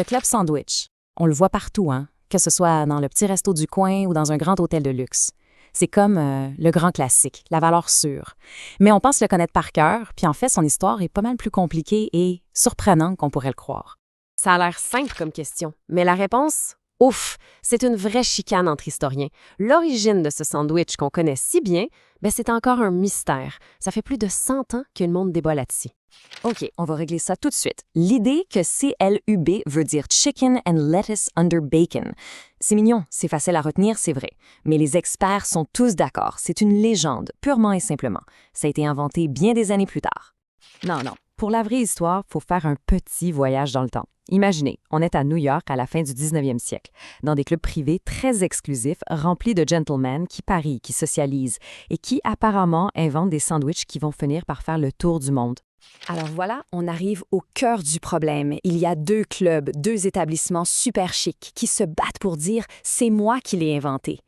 club sandwich. On le voit partout, hein, que ce soit dans le petit resto du coin ou dans un grand hôtel de luxe. C'est comme le grand classique, la valeur sûre. Mais on pense le connaître par cœur, puis en fait, son histoire est pas mal plus compliquée et surprenante qu'on pourrait le croire. Ça a l'air simple comme question, mais la réponse? Ouf, c'est une vraie chicane entre historiens. L'origine de ce sandwich qu'on connaît si bien, c'est encore un mystère. Ça fait plus de 100 ans que le monde débat là-dessus. OK, on va régler ça tout de suite. L'idée que CLUB veut dire Chicken and Lettuce Under Bacon. C'est mignon, c'est facile à retenir, c'est vrai. Mais les experts sont tous d'accord, c'est une légende, purement et simplement. Ça a été inventé bien des années plus tard. Non, pour la vraie histoire, faut faire un petit voyage dans le temps. Imaginez, on est à New York à la fin du 19e siècle, dans des clubs privés très exclusifs, remplis de gentlemen qui parient, qui socialisent et qui apparemment inventent des sandwichs qui vont finir par faire le tour du monde. Alors voilà, on arrive au cœur du problème. Il y a 2 clubs, 2 établissements super chics qui se battent pour dire « c'est moi qui l'ai inventé ».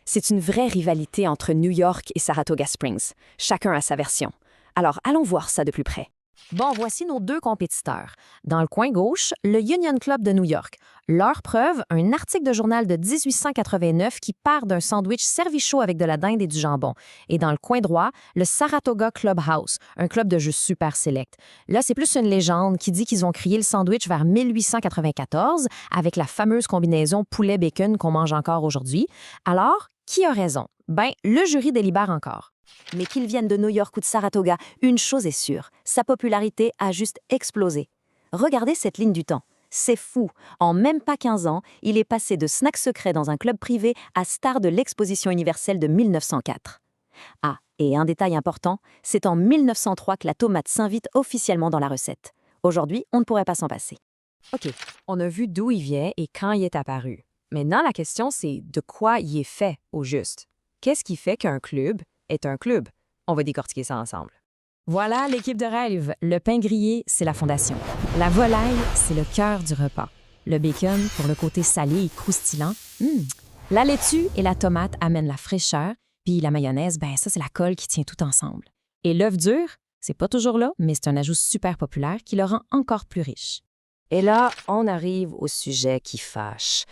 C'est une vraie rivalité entre New York et Saratoga Springs. Chacun a sa version. Alors allons voir ça de plus près. Bon, voici nos 2 compétiteurs. Dans le coin gauche, le Union Club de New York. Leur preuve, un article de journal de 1889 qui part d'un sandwich servi chaud avec de la dinde et du jambon. Et dans le coin droit, le Saratoga Clubhouse, un club de jeux super select. Là, c'est plus une légende qui dit qu'ils ont créé le sandwich vers 1894 avec la fameuse combinaison poulet-bacon qu'on mange encore aujourd'hui. Alors, qui a raison? Le jury délibère encore. Mais qu'il vienne de New York ou de Saratoga, une chose est sûre, sa popularité a juste explosé. Regardez cette ligne du temps. C'est fou. En même pas 15 ans, il est passé de snack secret dans un club privé à star de l'exposition universelle de 1904. Ah, et un détail important, c'est en 1903 que la tomate s'invite officiellement dans la recette. Aujourd'hui, on ne pourrait pas s'en passer. OK, on a vu d'où il vient et quand il est apparu. Maintenant, la question, c'est de quoi il est fait, au juste. Qu'est-ce qui fait qu'un club est un club? On va décortiquer ça ensemble. Voilà l'équipe de rêve. Le pain grillé, c'est la fondation. La volaille, c'est le cœur du repas. Le bacon, pour le côté salé et croustillant. La laitue et la tomate amènent la fraîcheur. Puis la mayonnaise, ça, c'est la colle qui tient tout ensemble. Et l'œuf dur, c'est pas toujours là, mais c'est un ajout super populaire qui le rend encore plus riche. Et là, on arrive au sujet qui fâche.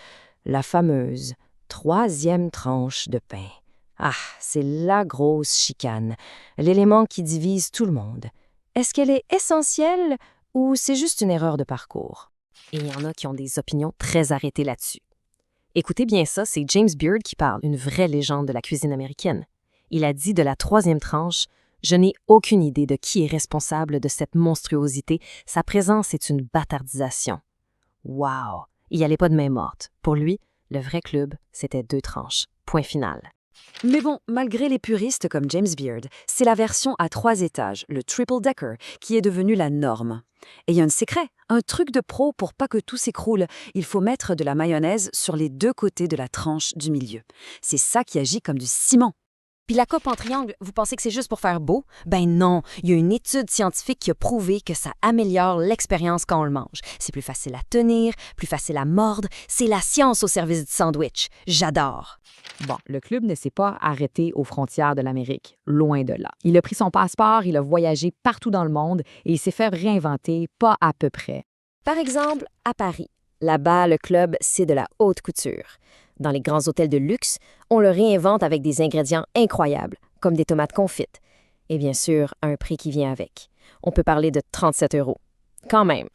La fameuse 3e tranche de pain. Ah, c'est la grosse chicane, l'élément qui divise tout le monde. Est-ce qu'elle est essentielle ou c'est juste une erreur de parcours? Et il y en a qui ont des opinions très arrêtées là-dessus. Écoutez bien ça, c'est James Beard qui parle, une vraie légende de la cuisine américaine. Il a dit de la 3e tranche « Je n'ai aucune idée de qui est responsable de cette monstruosité. Sa présence est une bâtardisation. » Wow! Il n'y allait pas de main morte. Pour lui, le vrai club, c'était 2 tranches. Point final. Mais bon, malgré les puristes comme James Beard, c'est la version à 3 étages, le triple decker, qui est devenue la norme. Et il y a un secret, un truc de pro pour pas que tout s'écroule. Il faut mettre de la mayonnaise sur les 2 côtés de la tranche du milieu. C'est ça qui agit comme du ciment. Puis la coupe en triangle, vous pensez que c'est juste pour faire beau? Non, il y a une étude scientifique qui a prouvé que ça améliore l'expérience quand on le mange. C'est plus facile à tenir, plus facile à mordre. C'est la science au service du sandwich. J'adore! Bon, le club ne s'est pas arrêté aux frontières de l'Amérique, loin de là. Il a pris son passeport, il a voyagé partout dans le monde et il s'est fait réinventer pas à peu près. Par exemple, à Paris. Là-bas, le club, c'est de la haute couture. Dans les grands hôtels de luxe, on le réinvente avec des ingrédients incroyables, comme des tomates confites. Et bien sûr, un prix qui vient avec. On peut parler de 37 €. Quand même.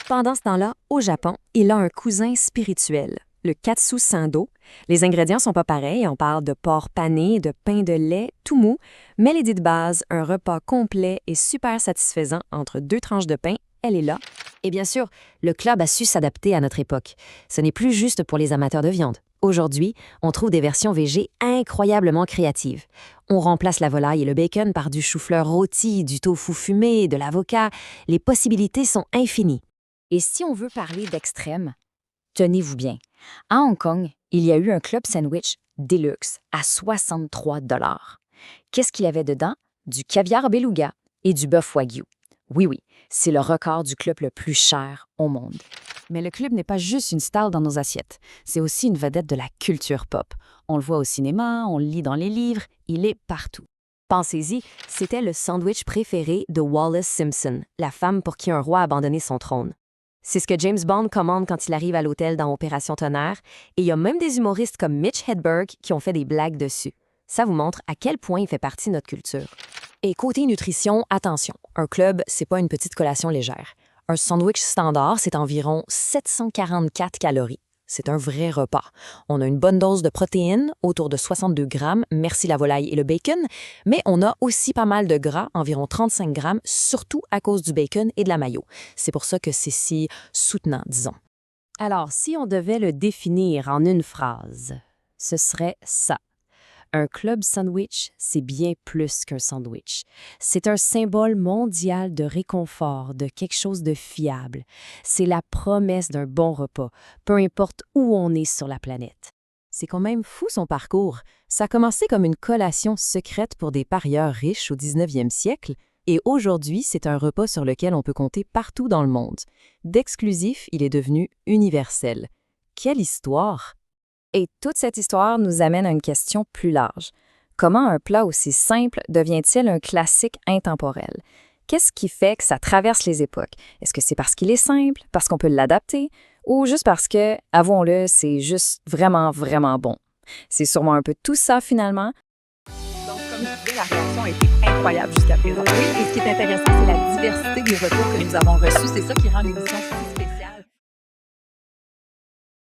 Pendant ce temps-là, au Japon, il a un cousin spirituel, le katsu sando. Les ingrédients sont pas pareils, on parle de porc pané, de pain de lait, tout mou, mais l'idée de base, un repas complet et super satisfaisant entre 2 tranches de pain, elle est là. Et bien sûr, le club a su s'adapter à notre époque. Ce n'est plus juste pour les amateurs de viande. Aujourd'hui, on trouve des versions végé incroyablement créatives. On remplace la volaille et le bacon par du chou-fleur rôti, du tofu fumé, de l'avocat. Les possibilités sont infinies. Et si on veut parler d'extrême, tenez-vous bien. À Hong Kong, il y a eu un club sandwich deluxe à 63 $. Qu'est-ce qu'il y avait dedans? Du caviar beluga et du bœuf wagyu. Oui, c'est le record du club le plus cher au monde. Mais le club n'est pas juste une star dans nos assiettes. C'est aussi une vedette de la culture pop. On le voit au cinéma, on le lit dans les livres, il est partout. Pensez-y, c'était le sandwich préféré de Wallis Simpson, la femme pour qui un roi a abandonné son trône. C'est ce que James Bond commande quand il arrive à l'hôtel dans Opération Tonnerre, et il y a même des humoristes comme Mitch Hedberg qui ont fait des blagues dessus. Ça vous montre à quel point il fait partie de notre culture. Et côté nutrition, attention, un club, c'est pas une petite collation légère. Un sandwich standard, c'est environ 744 calories. C'est un vrai repas. On a une bonne dose de protéines, autour de 62 grammes, merci la volaille et le bacon, mais on a aussi pas mal de gras, environ 35 grammes, surtout à cause du bacon et de la mayo. C'est pour ça que c'est si soutenant, disons. Alors, si on devait le définir en une phrase, ce serait ça. Un club sandwich, c'est bien plus qu'un sandwich. C'est un symbole mondial de réconfort, de quelque chose de fiable. C'est la promesse d'un bon repas, peu importe où on est sur la planète. C'est quand même fou son parcours. Ça a commencé comme une collation secrète pour des parieurs riches au 19e siècle, et aujourd'hui, c'est un repas sur lequel on peut compter partout dans le monde. D'exclusif, il est devenu universel. Quelle histoire! Et toute cette histoire nous amène à une question plus large. Comment un plat aussi simple devient-il un classique intemporel? Qu'est-ce qui fait que ça traverse les époques? Est-ce que c'est parce qu'il est simple, parce qu'on peut l'adapter, ou juste parce que, avouons-le, c'est juste vraiment, vraiment bon? C'est sûrement un peu tout ça finalement. Donc, comme je disais, la réaction a été incroyable jusqu'à présent. Oui, et ce qui est intéressant, c'est la diversité des retours que nous avons reçus. C'est ça qui rend l'émission si spéciale.